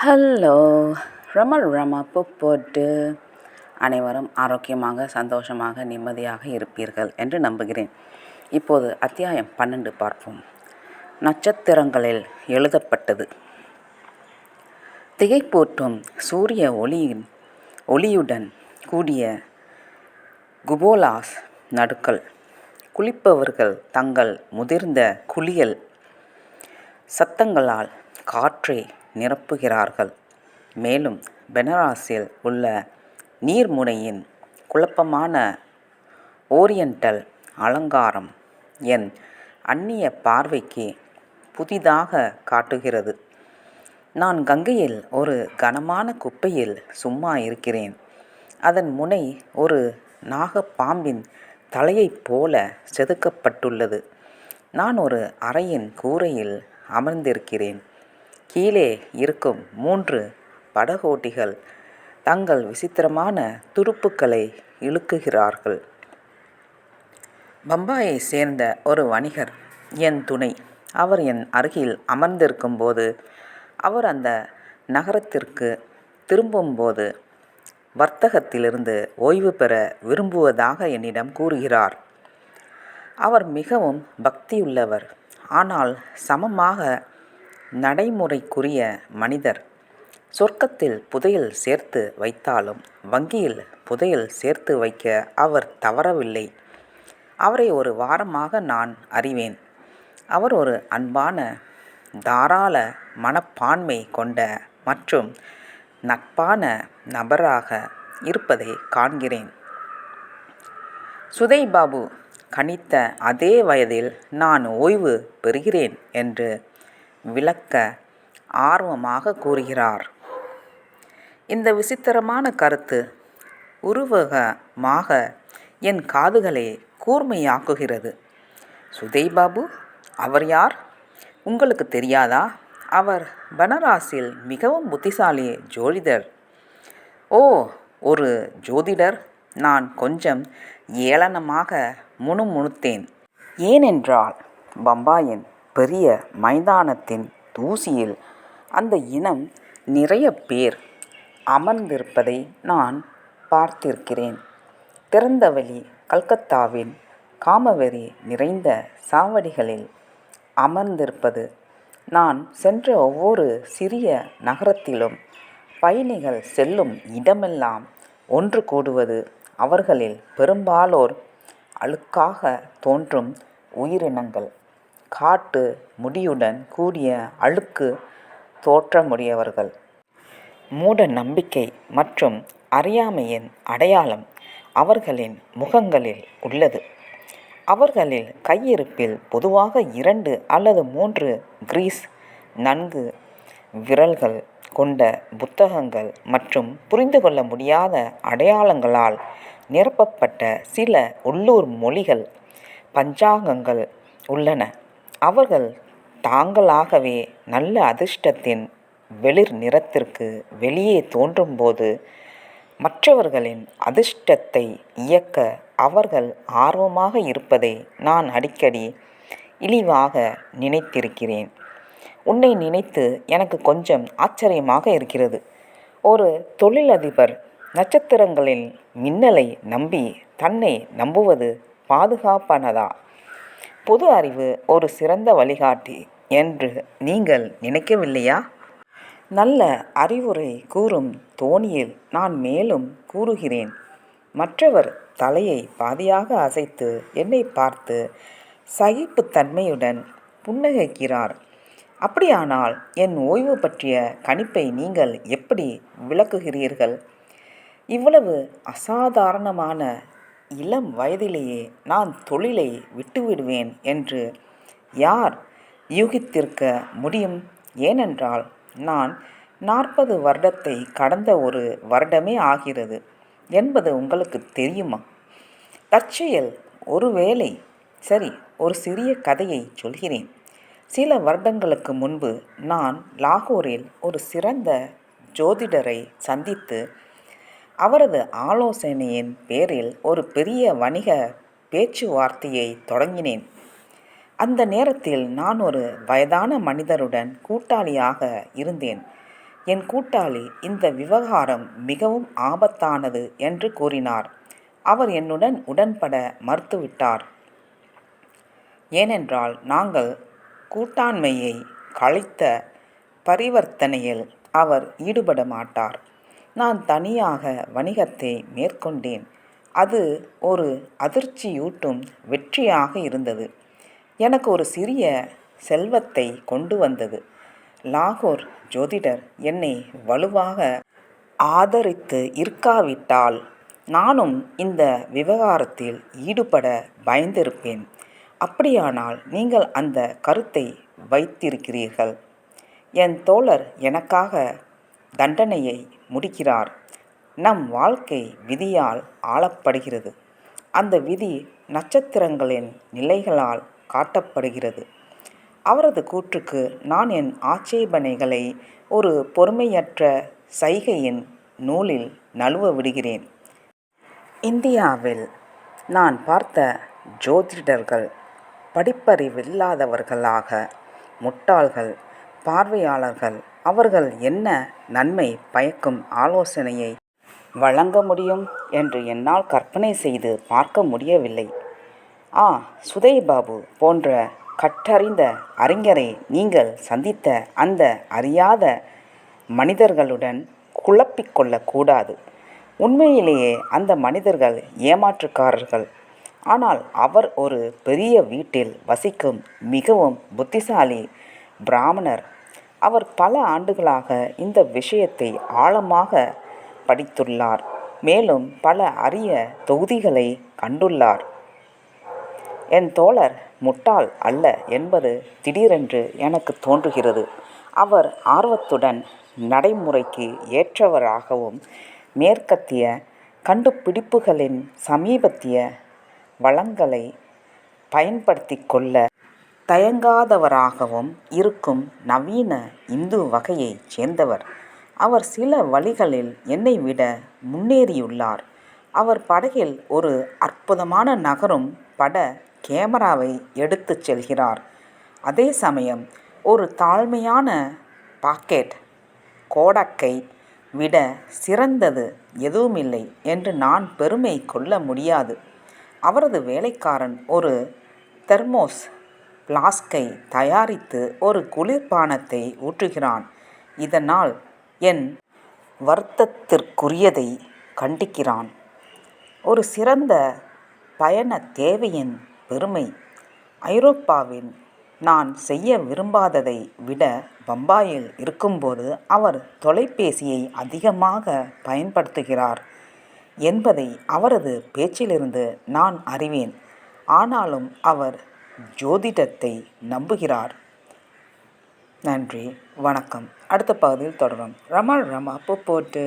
Hello! Rama போட்டு அனைவரும் ஆரோக்கியமாக, சந்தோஷமாக, நிம்மதியாக இருப்பீர்கள் என்று நம்புகிறேன். இப்போது அத்தியாயம் 12 பார்ப்போம். நட்சத்திரங்களில் எழுதப்பட்டது. திகைப்பூட்டும் சூரிய ஒளியுடன் கூடிய குபோலாஸ் நடுக்கள். குளிப்பவர்கள் தங்கள் முதிர்ந்த குளியல் சத்தங்களால் காற்றை நிரப்புகிறார்கள். மேலும் பெனாரஸில் உள்ள நீர்முனையின் குழப்பமான ஓரியண்டல் அலங்காரம் என் அந்நிய பார்வைக்கு புதிதாக காட்டுகிறது. நான் கங்கையில் ஒரு கனமான குப்பையில் சும்மா இருக்கிறேன். அதன் முனை ஒரு நாகப்பாம்பின் தலையைப் போல செதுக்கப்பட்டுள்ளது. நான் ஒரு அறையின் கூரையில் அமர்ந்திருக்கிறேன். கீழே இருக்கும் 3 படகோட்டிகள் தங்கள் விசித்திரமான துடுப்புகளை இழுக்குகிறார்கள். பம்பாயை சேர்ந்த ஒரு வணிகர் என் துணை. அவர் என் அருகில் அமர்ந்திருக்கும்போது, அவர் அந்த நகரத்திற்கு திரும்பும்போது வர்த்தகத்திலிருந்து ஓய்வு பெற விரும்புவதாக என்னிடம் கூறுகிறார். அவர் மிகவும் பக்தியுள்ளவர், ஆனால் சமமாக நடைமுறைக்குரிய மனிதர். சொர்க்கத்தில் புதையல் சேர்த்து வைத்தாலும் வங்கியில் புதையல் சேர்த்து வைக்க அவர் தவறவில்லை. அவரை ஒரு வாரமாக நான் அறிவேன். அவர் ஒரு அன்பான, தாராள மனப்பான்மை கொண்ட மற்றும் நட்பான நபராக இருப்பதை காண்கிறேன். சுதை பாபு கணித்த அதே வயதில் நான் ஓய்வு பெறுகிறேன் என்று விளக்க ஆர்வமாக கூறுகிறார். இந்த விசித்திரமான கருத்து உருவகமாக என் காதுகளை கூர்மையாக்குகிறது. சுதை பாபு? அவர் யார்? உங்களுக்கு தெரியாதா? அவர் பனாரஸில் மிகவும் புத்திசாலி ஜோதிடர். ஓ, ஒரு ஜோதிடர்? நான் கொஞ்சம் ஏளனமாக முணுமுணுத்தேன். ஏனென்றால் பம்பாயின் பெரிய மைதானத்தின் தூசியில் அந்த இனம் நிறைய பேர் அமர்ந்திருப்பதை நான் பார்த்திருக்கிறேன். திறந்தவெளி கல்கத்தாவின் காமவெறி நிறைந்த சாவடிகளில் அமர்ந்திருப்பது. நான் சென்ற ஒவ்வொரு சிறிய நகரத்திலும் பயணிகள் செல்லும் இடமெல்லாம் ஒன்று கூடுவது. அவர்களில் பெரும்பாலோர் அழுக்காக தோன்றும் உயிரினங்கள். காட்டு முடியுடன் கூடிய அழுக்கு தோற்றமுடையவர்கள். மூட நம்பிக்கை மற்றும் அறியாமையின் அடையாளம் அவர்களின் முகங்களில் உள்ளது. அவர்களில் கையிருப்பில் பொதுவாக 2 அல்லது 3 கிரீஸ் நன்கு விரல்கள் கொண்ட புத்தகங்கள் மற்றும் புரிந்து கொள்ள முடியாத அடையாளங்களால் நிரப்பப்பட்ட சில உள்ளூர் மொழிகள் பஞ்சாங்கங்கள் உள்ளன. அவர்கள் தாங்களாகவே நல்ல அதிர்ஷ்டத்தின் வெளிர் நிறத்திற்கு வெளியே தோன்றும்போது மற்றவர்களின் அதிர்ஷ்டத்தை இயக்க அவர்கள் ஆர்வமாக இருப்பதை நான் அடிக்கடி இழிவாக நினைத்திருக்கிறேன். உன்னை நினைத்து எனக்கு கொஞ்சம் ஆச்சரியமாக இருக்கிறது. ஒரு தொழிலதிபர் நட்சத்திரங்களின் மின்னலை நம்பி தன்னை நம்புவது பாதுகாப்பானதா? பொது அறிவு ஒரு சிறந்த வழிகாட்டி என்று நீங்கள் நினைக்கவில்லையா? நல்ல அறிவுரை கூறும் தோணியில் நான் மேலும் கூறுகிறேன். மற்றவர் தலையை பாதியாக அசைத்து என்னை பார்த்து சகிப்புத்தன்மையுடன் புன்னகைக்கிறார். அப்படியானால் என் ஓய்வு பற்றிய கணிப்பை நீங்கள் எப்படி விளக்குகிறீர்கள்? இவ்வளவு அசாதாரணமான இளம் வயதிலேயே நான் தொழிலை விட்டுவிடுவேன் என்று யார் யூகித்திருக்க முடியும்? ஏனென்றால் நான் 40 வருடத்தை கடந்த ஒரு வருடமே ஆகிறது என்பது உங்களுக்கு தெரியுமா? தற்செயல் ஒருவேளை. சரி, ஒரு சிறிய கதையை சொல்கிறேன். சில வருடங்களுக்கு முன்பு நான் லாகூரில் ஒரு சிறந்த ஜோதிடரை சந்தித்து அவரது ஆலோசனையின் பேரில் ஒரு பெரிய வணிக பேச்சுவார்த்தையை தொடங்கினேன். அந்த நேரத்தில் நான் ஒரு வயதான மனிதருடன் கூட்டாளியாக இருந்தேன். என் கூட்டாளி இந்த விவகாரம் மிகவும் ஆபத்தானது என்று கூறினார். அவர் என்னுடன் உடன்பட மறுத்துவிட்டார். ஏனென்றால் நாங்கள் கூட்டாண்மையை கலைத்த பரிவர்த்தனையில் அவர் ஈடுபட மாட்டார். நான் தனியாக வணிகத்தை மேற்கொண்டேன். அது ஒரு அதிர்ச்சியூட்டும் வெற்றியாக இருந்தது. எனக்கு ஒரு சிறிய செல்வத்தை கொண்டு வந்தது. லாகூர் ஜோதிடர் என்னை வலுவாக ஆதரித்து இருக்காவிட்டால் நானும் இந்த விவகாரத்தில் ஈடுபட பயந்திருப்பேன். அப்படியானால் நீங்கள் அந்த கருத்தை வைத்திருக்கிறீர்கள். என் தோழர் எனக்காக தண்டனையை முடிக்கிறார். நம் வாழ்க்கை விதியால் ஆளப்படுகிறது. அந்த விதி நட்சத்திரங்களின் நிலைகளால் காட்டப்படுகிறது. அவரது கூற்றுக்கு நான் என் ஆட்சேபனைகளை ஒரு பொறுமையற்ற சைகையின் நூலில் நழுவ விடுகிறேன். இந்தியாவில் நான் பார்த்த ஜோதிடர்கள் படிப்பறிவில்லாதவர்களாக, முட்டாள்கள், பார்வையாளர்கள். அவர்கள் என்ன நன்மை பயக்கும் ஆலோசனையை வழங்க முடியும் என்று என்னால் கற்பனை செய்து பார்க்க முடியவில்லை. சுதைபாபு போன்ற கற்றறிந்த அறிஞரை நீங்கள் சந்தித்த அந்த அறியாத மனிதர்களுடன் குழப்பிக்கொள்ளக்கூடாது. உண்மையிலேயே அந்த மனிதர்கள் ஏமாற்றுக்காரர்கள். ஆனால் அவர் ஒரு பெரிய வீட்டில் வசிக்கும் மிகவும் புத்திசாலி பிராமணர். அவர் பல ஆண்டுகளாக இந்த விஷயத்தை ஆழமாக படித்துள்ளார். மேலும் பல அரிய தொகுதிகளை கண்டுள்ளார். என் தோழர் முட்டாள் அல்ல என்பது திடீரென்று எனக்கு தோன்றுகிறது. அவர் ஆர்வத்துடன் நடைமுறைக்கு ஏற்றவராகவும் மேற்கத்திய கண்டுபிடிப்புகளின் சமீபத்திய வளங்களை பயன்படுத்தி கொள்ள தயங்காதவராகவும் இருக்கும் நவீன இந்து வகையைச் சேர்ந்தவர். அவர் சில வழிகளில் என்னை விட முன்னேறியுள்ளார். அவர் படகில் ஒரு அற்புதமான நகரும் பட கேமராவை எடுத்துச் செல்கிறார். அதே சமயம் ஒரு தாழ்மையான பாக்கெட் கோடக்கை விட சிறந்தது எதுவுமில்லை என்று நான் பெருமை கொள்ள முடியாது. அவரது வேலைக்காரன் ஒரு தெர்மோஸ் பிளாஸ்கை தயாரித்து ஒரு குளிர்பானத்தை ஊற்றுகிறான். இதனால் என் வருத்தத்திற்குரியதை கண்டிக்கிறான். ஒரு சிறந்த பயண தேவையின் பெருமை. ஐரோப்பாவில் நான் செய்ய விரும்பாததை விட பம்பாயில் இருக்கும்போது அவர் தொலைபேசியை அதிகமாக பயன்படுத்துகிறார் என்பதை அவரது பேச்சிலிருந்து நான் அறிவேன். ஆனாலும் அவர் ஜோதிடத்தை நம்புகிறார். நன்றி, வணக்கம். அடுத்த பகுதியில் தொடரும். ரமா போட்டு